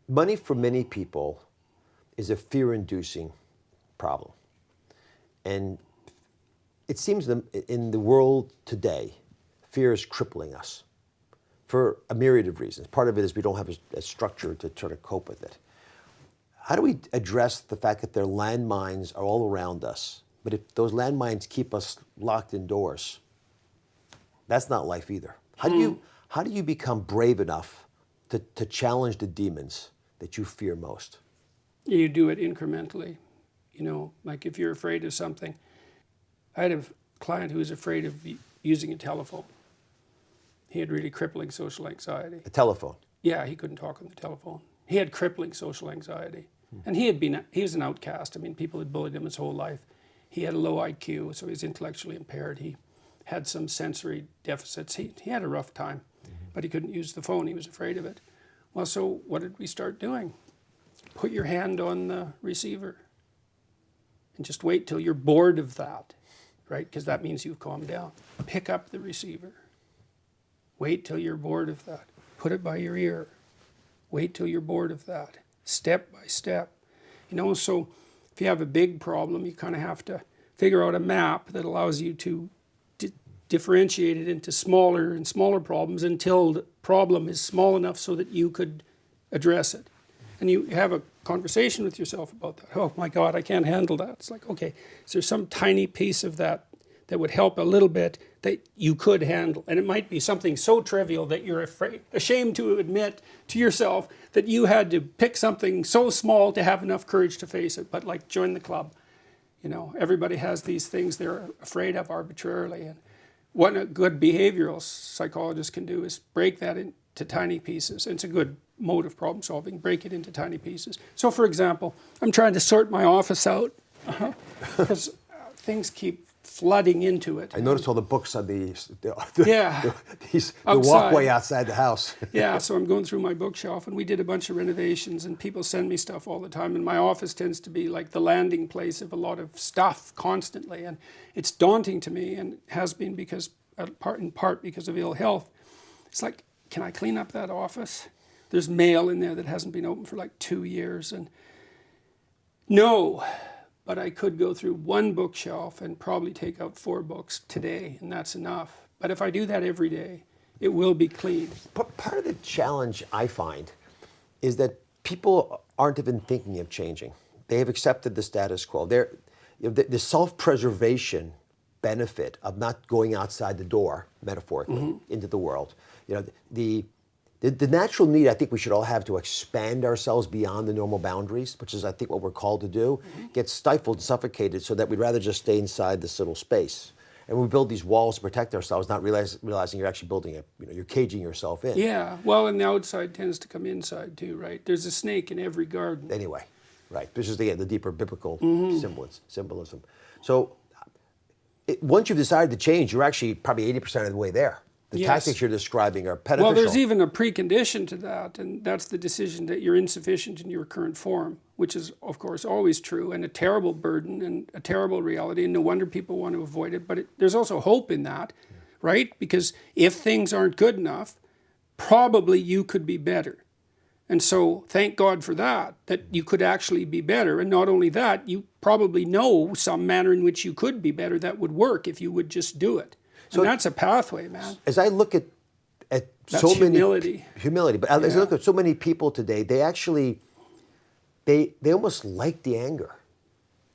money for many people is a fear-inducing problem. And it seems in the world today, fear is crippling us for a myriad of reasons. Part of it is we don't have a structure to try to cope with it. How do we address the fact that their landmines are all around us, but if those landmines keep us locked indoors, that's not life either. How do you become brave enough to challenge the demons that you fear most? You do it incrementally. Like if you're afraid of something. I had a client who was afraid of using a telephone. He had really crippling social anxiety. A telephone? Yeah, he couldn't talk on the telephone. He had crippling social anxiety. And he was an outcast. I mean, people had bullied him his whole life. He had a low IQ, so he was intellectually impaired. He had some sensory deficits. He had a rough time, but he couldn't use the phone. He was afraid of it. Well, so what did we start doing? Put your hand on the receiver and just wait till you're bored of that, right? Because that means you've calmed down. Pick up the receiver. Wait till you're bored of that. Put it by your ear. Wait till you're bored of that. Step by step. So if you have a big problem, you kind of have to figure out a map that allows you to differentiate it into smaller and smaller problems until the problem is small enough so that you could address it. And you have a conversation with yourself about that. Oh my God, I can't handle that. It's like, okay, is there some tiny piece of that would help a little bit that you could handle? And it might be something so trivial that you're ashamed to admit to yourself that you had to pick something so small to have enough courage to face it. But like join the club. Everybody has these things they're afraid of arbitrarily. And what a good behavioral psychologist can do is break that into tiny pieces. And it's a good mode of problem solving, break it into tiny pieces. So for example, I'm trying to sort my office out because things keep flooding into it. I noticed all the books on the outside. walkway outside the house. Yeah, so I'm going through my bookshelf, and we did a bunch of renovations, and people send me stuff all the time, and my office tends to be like the landing place of a lot of stuff constantly, and it's daunting to me, and has been in part because of ill health. It's like, can I clean up that office? There's mail in there that hasn't been opened for like 2 years, and no. But I could go through one bookshelf and probably take out 4 books today, and that's enough. But if I do that every day, it will be clean. But part of the challenge I find is that people aren't even thinking of changing. They have accepted the status quo. The self-preservation benefit of not going outside the door, metaphorically, into the world. The natural need I think we should all have to expand ourselves beyond the normal boundaries, which is I think what we're called to do, gets stifled and suffocated so that we'd rather just stay inside this little space. And we build these walls to protect ourselves, not realizing you're actually building you're caging yourself in. Yeah, well, and the outside tends to come inside too, right? There's a snake in every garden. Anyway, right. This is the deeper biblical symbolism. So once you've decided to change, you're actually probably 80% of the way there. The tactics you're describing are beneficial. Well, there's even a precondition to that, and that's the decision that you're insufficient in your current form, which is, of course, always true, and a terrible burden and a terrible reality, and no wonder people want to avoid it. But there's also hope in that, right? Because if things aren't good enough, probably you could be better. And so thank God for that you could actually be better. And not only that, you probably know some manner in which you could be better that would work if you would just do it. So and that's a pathway, man. As I look at so many humility, but as I look at so many people today, they actually they almost like the anger.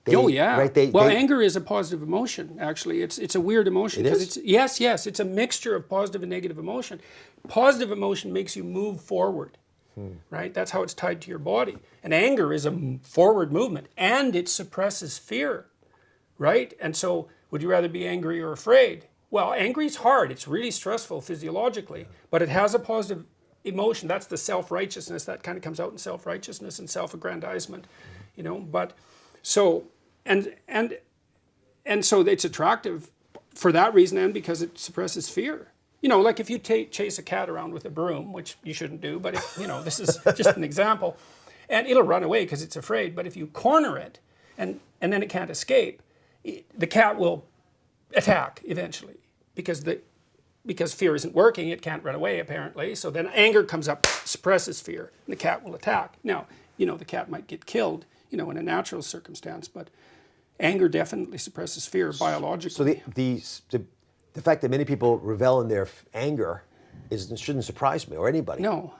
Right? Anger is a positive emotion. Actually, it's a weird emotion. It is? Yes. It's a mixture of positive and negative emotion. Positive emotion makes you move forward, right? That's how it's tied to your body. And anger is a forward movement, and it suppresses fear, right? And so, would you rather be angry or afraid? Well, angry is hard. It's really stressful physiologically, but it has a positive emotion. That's the self-righteousness that kind of comes out in self-righteousness and self-aggrandizement, But so and so it's attractive for that reason, and because it suppresses fear. Like if you chase a cat around with a broom, which you shouldn't do, but this is just an example, and it'll run away because it's afraid. But if you corner it, and then it can't escape, the cat will attack eventually, because because fear isn't working, it can't run away apparently. So then anger comes up, suppresses fear, and the cat will attack. Now, the cat might get killed, in a natural circumstance, but anger definitely suppresses fear biologically. So the fact that many people revel in their anger shouldn't surprise me or anybody. No.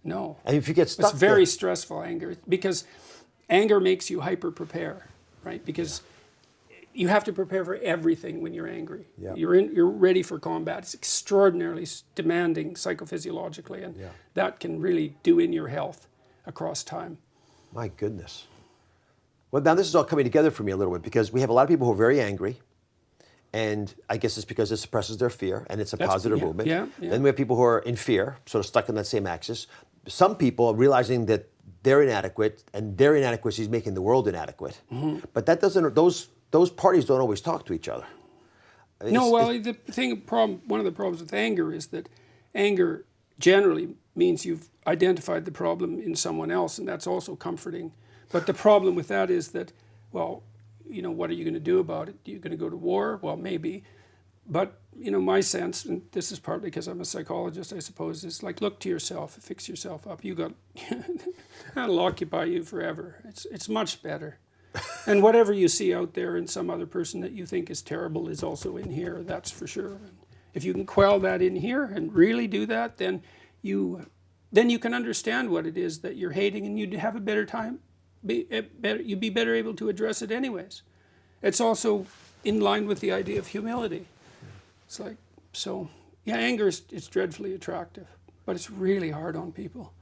And if you get stuck it's very stressful, anger, because anger makes you hyper prepare, right? Because you have to prepare for everything when you're angry. Yeah. You're ready for combat. It's extraordinarily demanding psychophysiologically, and that can really do in your health across time. My goodness. Well, now this is all coming together for me a little bit because we have a lot of people who are very angry, and I guess it's because it suppresses their fear, and it's a positive movement. Yeah. Then we have people who are in fear, sort of stuck in that same axis. Some people are realizing that they're inadequate, and their inadequacy is making the world inadequate. Mm-hmm. But that doesn't. Those parties don't always talk to each other. I mean, one of the problems with anger is that anger generally means you've identified the problem in someone else, and that's also comforting. But the problem with that is that, well, what are you going to do about it? Are you going to go to war? Well, maybe. But, my sense, and this is partly because I'm a psychologist, I suppose, is like, look to yourself, fix yourself up. That'll occupy you forever. It's much better. And whatever you see out there in some other person that you think is terrible is also in here, that's for sure. And if you can quell that in here and really do that, then you can understand what it is that you're hating, and you'd have a better time. You'd be better able to address it anyways. It's also in line with the idea of humility. It's like, anger is dreadfully attractive, but it's really hard on people.